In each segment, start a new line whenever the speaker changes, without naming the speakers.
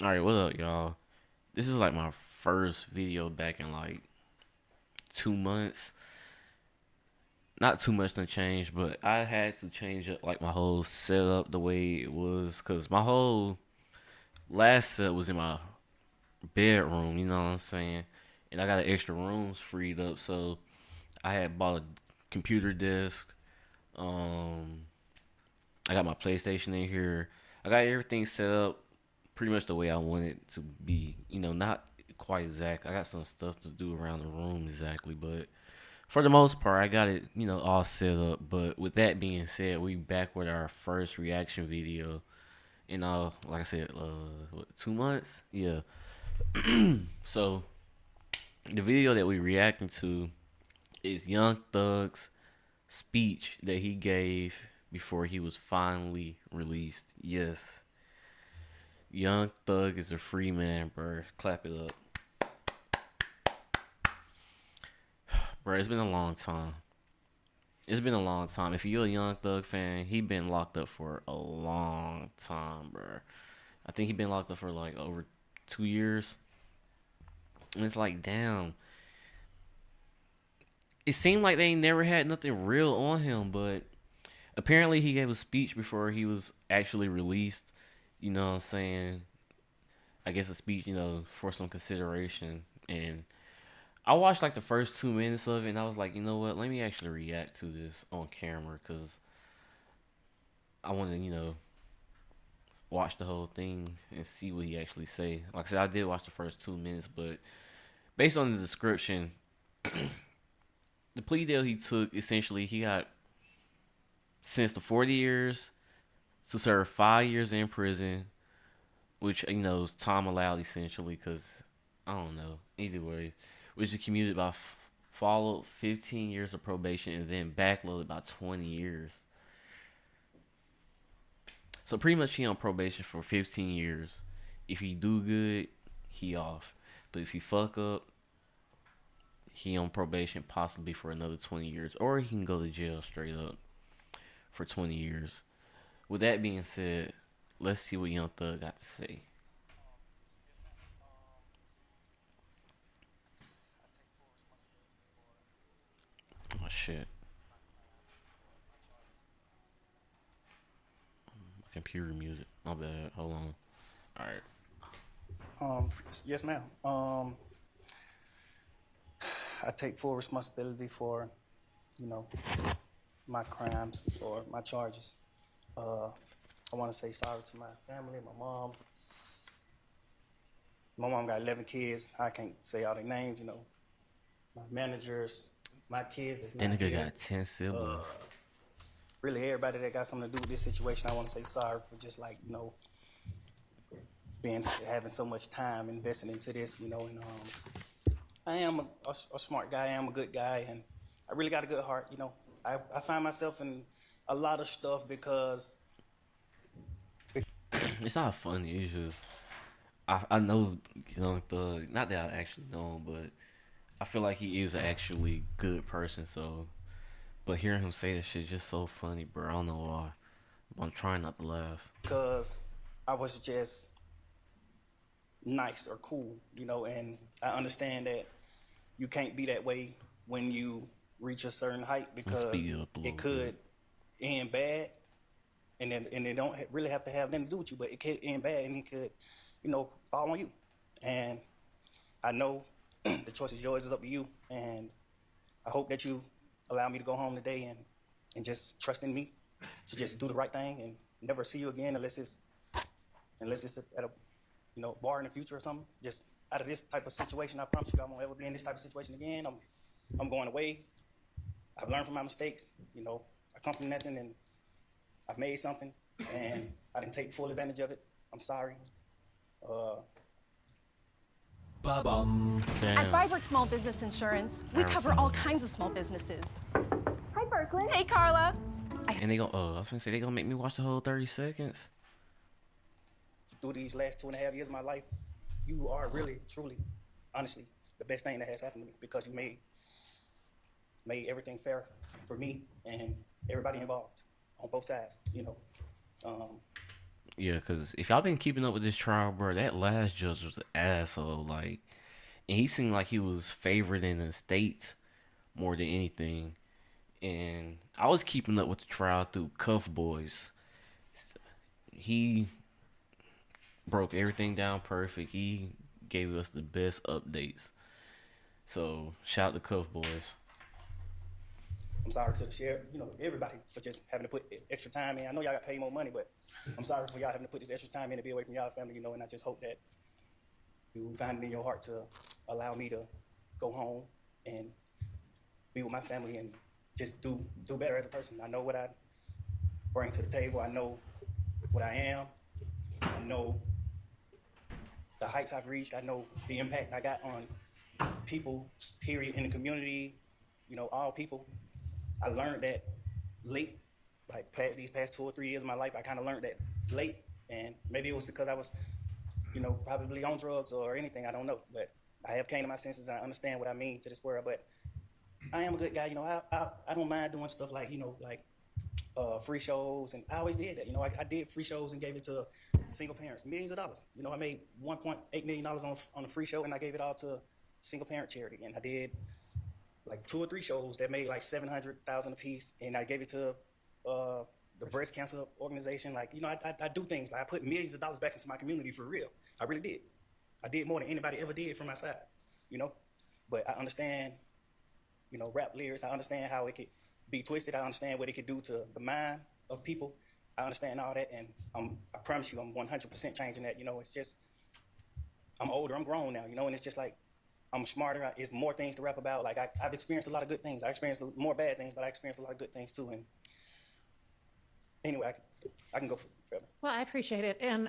All right, what up, y'all? This is like my first video back in like 2 months. Not too much to change, but I had to change up like my whole setup the way it was because my whole last set was in my bedroom. You know what I'm saying? And I got an extra rooms freed up, so I had bought a computer desk. Um, I got my PlayStation in here. I got everything set up pretty much the way I want it to be. Not quite exact. I got some stuff to do around the room exactly, but for the most part, I got it, all set up. But with that being said, we back with our first reaction video. Like I said, 2 months, yeah. So the video that we reacting to is Young Thug's speech that he gave before he was finally released. Yes, Young Thug is a free man, bro. Clap it up, bro. It's been a long time. It's been a long time. If you're a Young Thug fan, he been locked up for a long time, bro. I think he been locked up for like over 2 years. And it's like, damn. It seemed like they never had nothing real on him, but apparently he gave a speech before he was actually released. You know what I'm saying? I guess a speech, for some consideration. And I watched like the first 2 minutes of it, and I was like, you know what? Let me actually react to this on camera because I want to, watch the whole thing and see what he actually say. Like I said, I did watch the first 2 minutes, but based on the description, the plea deal he took essentially he got sentenced to 40 years to serve 5 years in prison, which is time allowed essentially because I don't know either way, which is commuted by followed 15 years of probation and then backloaded by 20 years. So pretty much he on probation for 15 years. If he do good, he off. But if he fuck up, he on probation possibly for another 20 years. Or he can go to jail straight up for 20 years. With that being said, let's see what Young Thug got to say. Oh shit. Computer music. My bad. Hold on. Alright.
Yes, ma'am. I take full responsibility for, you know, my crimes or my charges. Uh, I want to say sorry to my family, my mom. My mom got 11 kids. I can't say all their names, my managers, my kids that's
That
not
nigga
here.
got 10 siblings.
Really, everybody that got something to do with this situation, I want to say sorry for just like, being having so much time invested into this, and I am a smart guy. I am a good guy, and I really got a good heart. I find myself in a lot of stuff because
It's not funny. It's just I know Young Thug. Not that I actually know him, but I feel like he is an actually good person. So, but hearing him say this shit just so funny, bro. I don't know why. But I'm trying not to laugh.
because I was just nice or cool, and I understand that you can't be that way when you reach a certain height
Let's
because
speed it up a
it
little bit.
could end bad, and it don't really have to have nothing to do with you, but it could end bad and it could, fall on you. And I know the choice is yours. It's up to you, and I hope that you allow me to go home today and just trust in me to just do the right thing and never see you again unless it's at a bar in the future or something. Just out of this type of situation, I promise you I won't ever be in this type of situation again. I'm going away. I've learned from my mistakes. I come from nothing and I've made something and I didn't take full advantage of it. I'm sorry. Uh,
At
Damn.
Byberg Small Business Insurance, we
Aaron
cover all
Fonda.
kinds of small businesses.
Hi, Brooklyn.
Hey, Carla.
And they go. Oh, I was gonna say they gonna make me watch the whole 30 seconds.
Through these last 2.5 years of my life, you are really, truly, honestly, the best thing that has happened to me because you made everything fair for me and everybody involved on both sides. Um,
Yeah, because if y'all been keeping up with this trial, bro, that last judge was an asshole. Like, and he seemed like he was favored in the states more than anything. And I was keeping up with the trial through Cuff Boys. He broke everything down perfect. He gave us the best updates. So shout out to Cuff Boys.
I'm sorry to the sheriff, everybody for just having to put extra time in. I know y'all got paid more money, but I'm sorry for y'all having to put this extra time in to be away from y'all family, and I just hope that you find it in your heart to allow me to go home and be with my family and just do better as a person. I know what I bring to the table. I know what I am. I know the heights I've reached. I know the impact I got on people, period, in the community, all people. I learned that late, like these past 2 or 3 years of my life, I kind of learned that late. And maybe it was because I was, probably on drugs or anything, I don't know. But I have came to my senses and I understand what I mean to this world. But I am a good guy, I don't mind doing stuff like, free shows. And I always did that, I did free shows and gave it to single parents, millions of dollars. I made $1.8 million on a free show and I gave it all to single parent charity. And I did like 2 or 3 shows that made like $700,000 a piece, and I gave it to the breast cancer organization. Like, I do things. Like I put millions of dollars back into my community for real. I really did. I did more than anybody ever did from my side, But I understand, rap lyrics. I understand how it could be twisted. I understand what it could do to the mind of people. I understand all that, and I promise you, I'm 100% changing that. It's just I'm older, I'm grown now, and it's just like I'm smarter. It's more things to rap about. Like I've experienced a lot of good things. I experienced more bad things, but I experienced a lot of good things too. And anyway, I can go forever.
Well, I appreciate it, and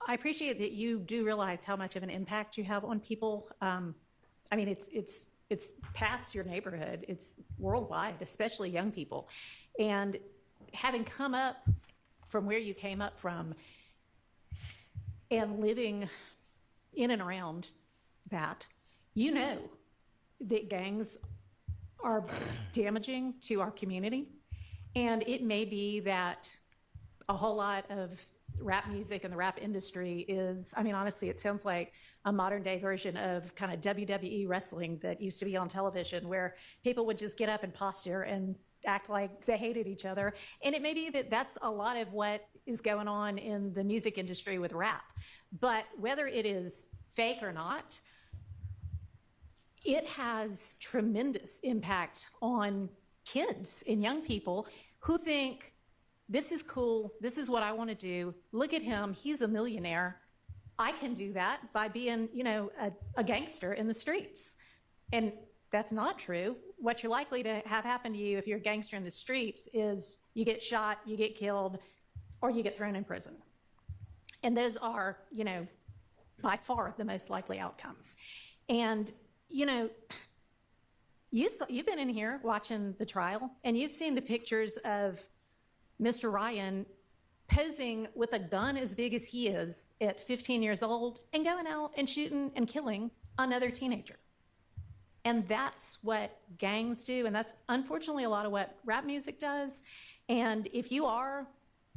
I appreciate that you do realize how much of an impact you have on people. I mean, it's past your neighborhood. It's worldwide, especially young people. And having come up from where you came up from and living in and around that, that gangs are damaging to our community. And it may be that a whole lot of rap music and the rap industry is, I mean, honestly, it sounds like a modern day version of kind of WWE wrestling that used to be on television, where people would just get up and posture and act like they hated each other. And it may be that that's a lot of what is going on in the music industry with rap. But whether it is fake or not, it has tremendous impact on kids and young people who think, this is cool, this is what I want to do. Look at him, he's a millionaire. I can do that by being, a gangster in the streets. And that's not true. What you're likely to have happen to you if you're a gangster in the streets is you get shot, you get killed, or you get thrown in prison. And those are, by far the most likely outcomes. And, you've been in here watching the trial, and you've seen the pictures of Mr. Ryan posing with a gun as big as he is at 15 years old and going out and shooting and killing another teenager. And that's what gangs do, and that's unfortunately a lot of what rap music does. And if you are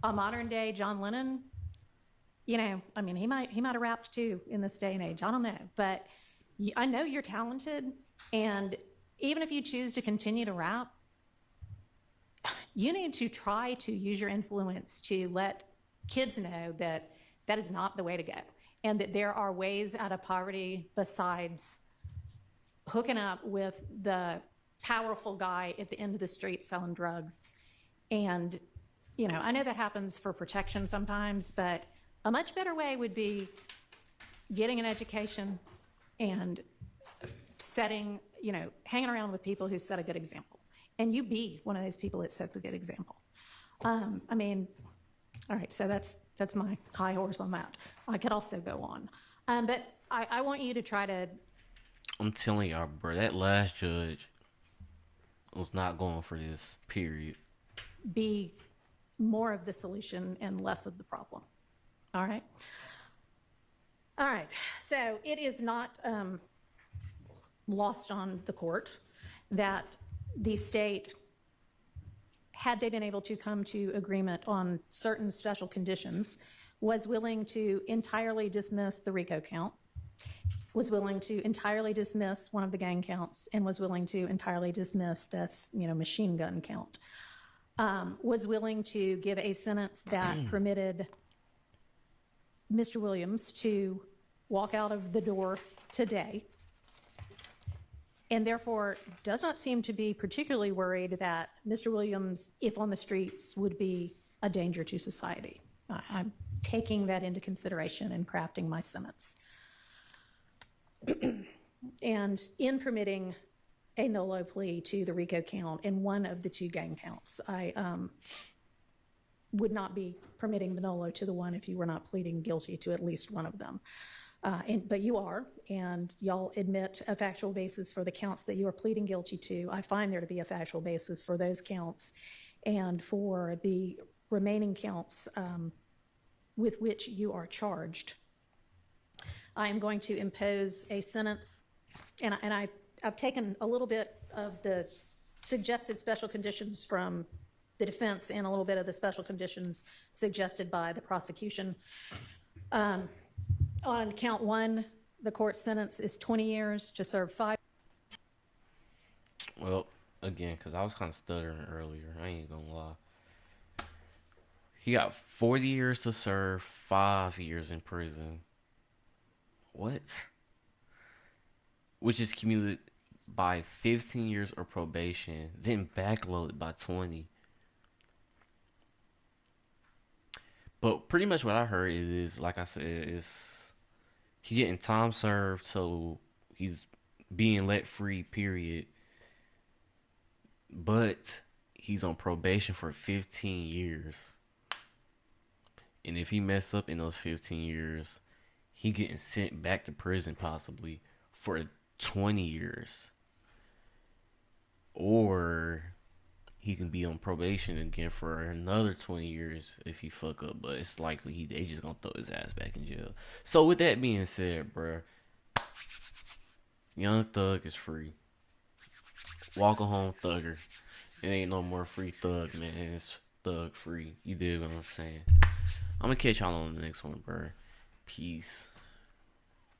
a modern day John Lennon, he might have rapped too in this day and age. I don't know, but I know you're talented, and even if you choose to continue to rap, you need to try to use your influence to let kids know that that is not the way to go, and that there are ways out of poverty besides hooking up with the powerful guy at the end of the street selling drugs. And, I know that happens for protection sometimes, but a much better way would be getting an education and hanging around with people who set a good example. And you be one of those people that sets a good example. All right, so that's my high horse on that. I could also go on. But I want you to try to...
I'm telling y'all, bro, that last judge was not going for this, period.
Be more of the solution and less of the problem. All right? All right, so it is not lost on the court that the state had they been able to come to agreement on certain special conditions, was willing to entirely dismiss the RICO count, was willing to entirely dismiss one of the gang counts, and was willing to entirely dismiss this, machine gun count. Was willing to give a sentence that permitted Mr. Williams to walk out of the door today, and therefore does not seem to be particularly worried that Mr. Williams, if on the streets, would be a danger to society. I'm taking that into consideration in crafting my sentence. And in permitting a NOLO plea to the RICO count in one of the two gang counts, I would not be permitting the NOLO to the one if you were not pleading guilty to at least one of them. But you are, and y'all admit a factual basis for the counts that you are pleading guilty to. I find there to be a factual basis for those counts and for the remaining counts with which you are charged. I am going to impose a sentence, and I've taken a little bit of the suggested special conditions from the defense and a little bit of the special conditions suggested by the prosecution. On count one, the court sentence is 20 years to serve 5.
Well, again, because I was kind of stuttering earlier. I ain't gonna lie. He got 40 years to serve, 5 years in prison. What? Which is cumulated by 15 years of probation, then backloaded by 20. But pretty much what I heard is, like I said, is he getting time served, so he's being let free, period. But he's on probation for 15 years. And if he mess up in those 15 years, he getting sent back to prison possibly for 20 years. Or he can be on probation again for another 20 years if he fuck up. But it's likely they just gonna throw his ass back in jail. So with that being said, bruh, Young Thug is free. Walk home thugger. It ain't no more free thug, man. It's thug free. You dig what I'm saying? I'm gonna catch y'all on the next one, bruh. Peace.